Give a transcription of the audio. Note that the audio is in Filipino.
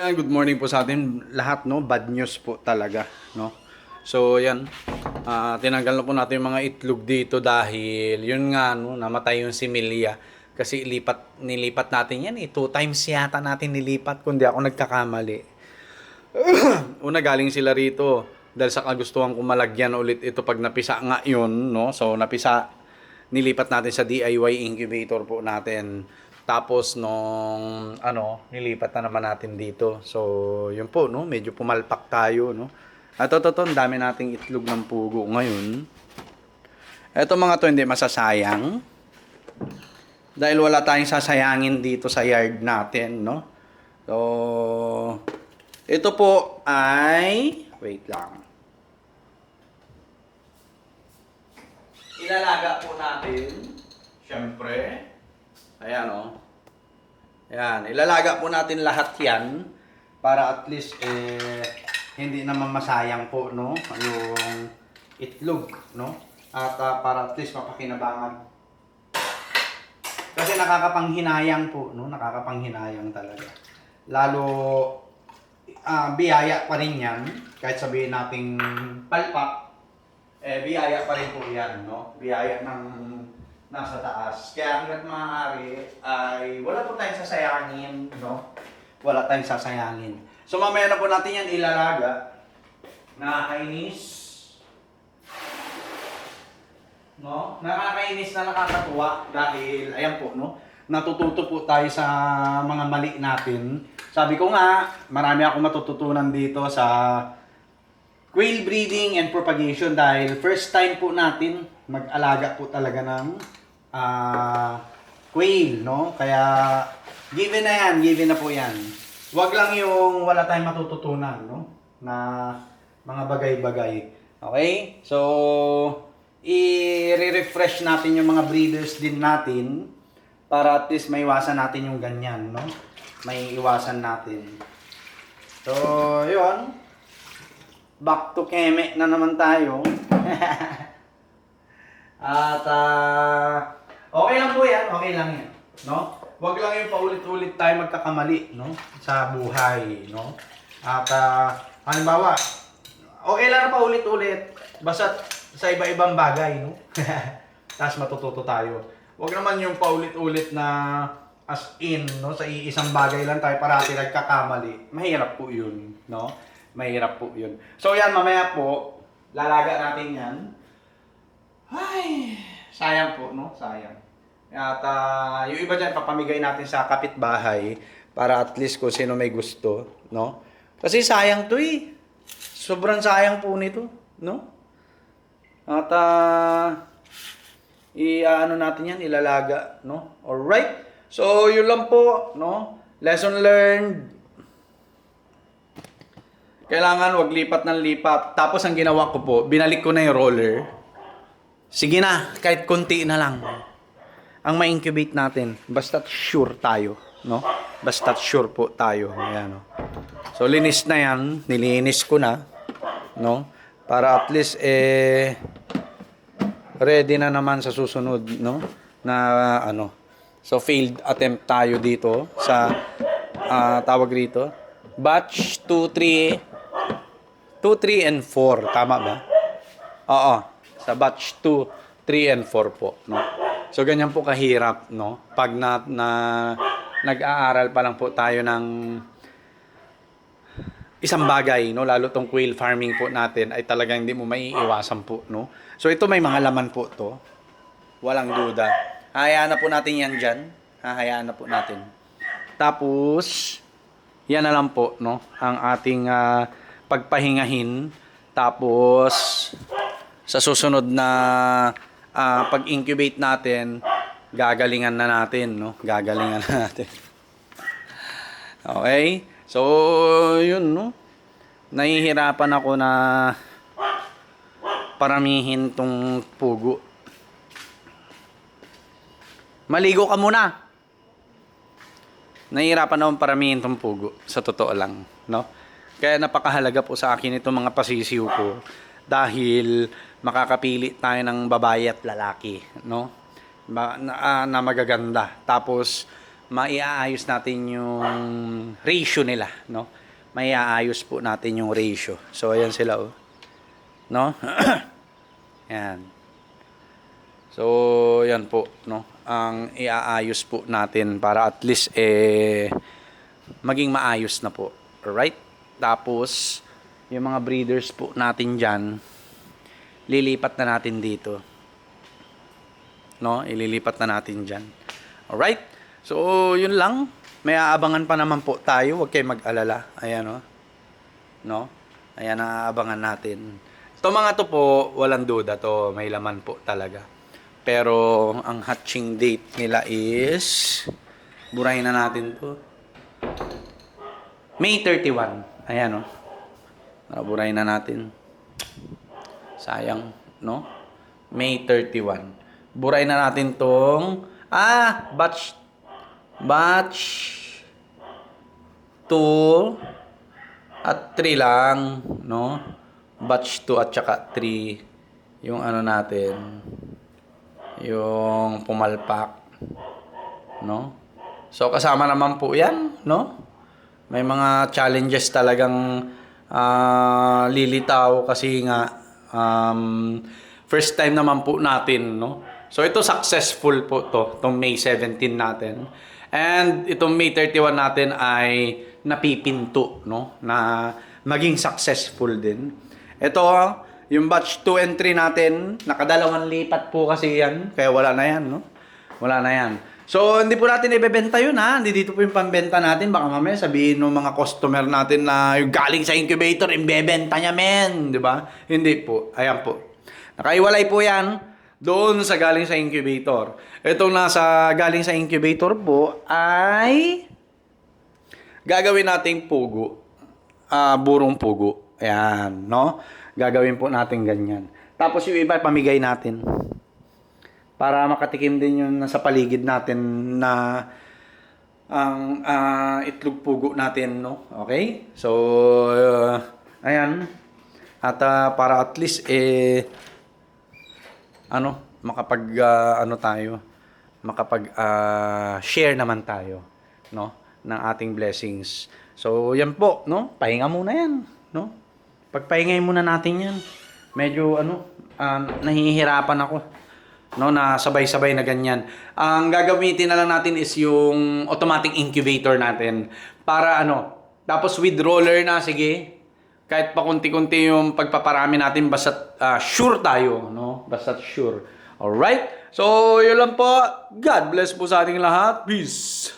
Good morning po sa atin lahat, no? Bad news po talaga, no? So, yan. Tinanggal na po natin yung mga itlog dito dahil yun nga, no, namatay yung si Milia. Kasi nilipat natin yan eh. 2 times yata natin nilipat kung di ako nagkakamali. Una galing sila rito dahil sa kagustuhan ko malagyan ulit ito pag napisa nga yun, no? So, nilipat natin sa DIY incubator po natin. Tapos nilipat na naman natin dito. So, yun po, no? Medyo pumalpak tayo, no? At ito, ang dami nating itlog ng pugo ngayon. Ito mga to hindi masasayang. Dahil wala tayong sasayangin dito sa yard natin, no? So, ito po ay... Wait lang. Ilalaga po natin. Siyempre. Ayan, oh. Ayan, ilalaga po natin lahat yan para at least hindi naman masayang po, no, yung itlog, no? At para at least mapakinabangan. Kasi nakakapanghinayang po, no? Nakakapanghinayang talaga. Lalo biyaya pa rin yan, kahit sabihin nating palpak, biyaya pa rin po yan, no? Biyaya ng nasa taas. Kaya hanggat maaari ay wala po tayong sasayangin, no? Wala tayong sasayangin. So mamaya na po natin yan ilalaga. Nakakainis. No? Nakakainis na nakakatuwa dahil ayan po, no? Natututo po tayo sa mga mali natin. Sabi ko nga, marami akong matututunan dito sa quail breeding and propagation dahil first time po natin mag-alaga po talaga ng quail, no? Kaya given na yan, given na po yan. Wag lang yung wala tayong matututunan, no? Na mga bagay-bagay. Okay? So, i-refresh natin yung mga breeders din natin para at least maiwasan natin yung ganyan, no? May iwasan natin. So, yun. Back to Keme na naman tayo. At okay lang po yan, okay lang yan, no? Wag lang yung paulit-ulit tayo magkakamali, no? Sa buhay, no? At halimbawa, okay lang na paulit-ulit basta sa iba-ibang bagay, no? Tapos matututo tayo. Wag naman yung paulit-ulit na as in, no? Sa iisang bagay lang tayo parati nagkakamali. Mahirap po yun, no? Mahirap po yun. So yan, mamaya po, lalaga natin yan. Ay, sayang po, no? Sayang. At yung iba dyan, papamigay natin sa kapitbahay para at least kung sino may gusto, no? Kasi sayang to eh. Sobrang sayang po nito, no? At ano natin yan, ilalaga, no? Alright? So, yun lang po, no? Lesson learned. Kailangan wag lipat ng lipat. Tapos ang ginawa ko po, binalik ko na yung roller. Sige na, kahit konti na lang. Ang ma-incubate natin, basta't sure tayo, no? Basta't sure po tayo. Ayan, no? So, linis na yan. Nilinis ko na, no? Para at least, ready na naman sa susunod, no? Na, ano. So, failed attempt tayo dito sa, tawag rito. Batch 2, 3, and 4. Tama ba? Oo. Sa batch 2, 3, and 4 po, no? So, ganyan po kahirap, no? Pag nag-aaral pa lang po tayo ng isang bagay, no? Lalo tong quail farming po natin ay talagang hindi mo maiiwasan po, no? So, ito may mga laman po to. Walang duda. Hahayaan na po natin yan dyan. Hahayaan na po natin. Tapos, yan na lang po, no? Ang ating pagpahingahin. Tapos, sa susunod na pag-incubate natin, gagalingan na natin, no? Gagalingan na natin. Okay? So, yun, no? Nahihirapan ako na paramihin tong pugo. Maligo ka muna. Nahihirapan akong paramihin tong pugo. Sa totoo lang, no? Kaya napakahalaga po sa akin itong mga pasisiw ko. Dahil makakapili tayo ng babae at lalaki, no? Na magaganda. Tapos maiaayos natin yung ratio nila, no? Maiaayos po natin yung ratio. So ayan sila, oh. No? Yan. So yan po, no? Ang iaayos po natin para at least maging maayos na po. Alright? Tapos yung mga breeders po natin dyan, lilipat na natin dito. No? Ililipat na natin dyan. Alright? So, yun lang. May aabangan pa naman po tayo. Huwag kayong mag-alala. Ayan, oh. No? Ayan, aabangan natin. Ito mga to po, walang duda to. May laman po talaga. Pero, ang hatching date nila is, burahin na natin to. May 31. Ayan, oh. Burahin na natin. Sayang, no? May 31. Burahin na natin tong batch 2 at 3 lang, no? Batch 2 at saka 3 yung ano natin, yung pumalpak, no? So kasama naman po 'yan, no? May mga challenges talagang lilitaw kasi nga first time naman po natin, no? So ito successful po itong May 17 natin. And itong May 31 natin ay napipinto, no? Na maging successful din. Ito, yung batch 2 and 3 natin, nakadalawang lipat po kasi yan. Kaya wala na yan, no? Wala na yan. So, hindi po natin ibebenta yun, ha? Hindi dito po yung pambenta natin. Baka mamaya sabihin ng mga customer natin na yung galing sa incubator, ibebenta niya, men. Di ba? Hindi po. Ayan po. Nakaiwalay po yan doon sa galing sa incubator. Itong nasa galing sa incubator po ay gagawin nating pugo. Burong pugo. Ayan, no? Gagawin po natin ganyan. Tapos yung iba, pamigay natin. Para makatikim din yung nasa paligid natin na ang itlog pugo natin, no? Okay? So, ayan. At para at least, makapag-share naman tayo, no, ng ating blessings. So, yan po, no? Pahinga muna yan, no? Pagpahingay muna natin yan. Medyo, nahihirapan ako, no, na sabay-sabay na ganyan. Ang gagamitin na lang natin is yung automatic incubator natin. Para, tapos with roller na, sige, kahit pa kunti-kunti yung pagpaparami natin, basta sure tayo, no? Basta sure. Alright? So, yun lang po. God bless po sa ating lahat. Peace!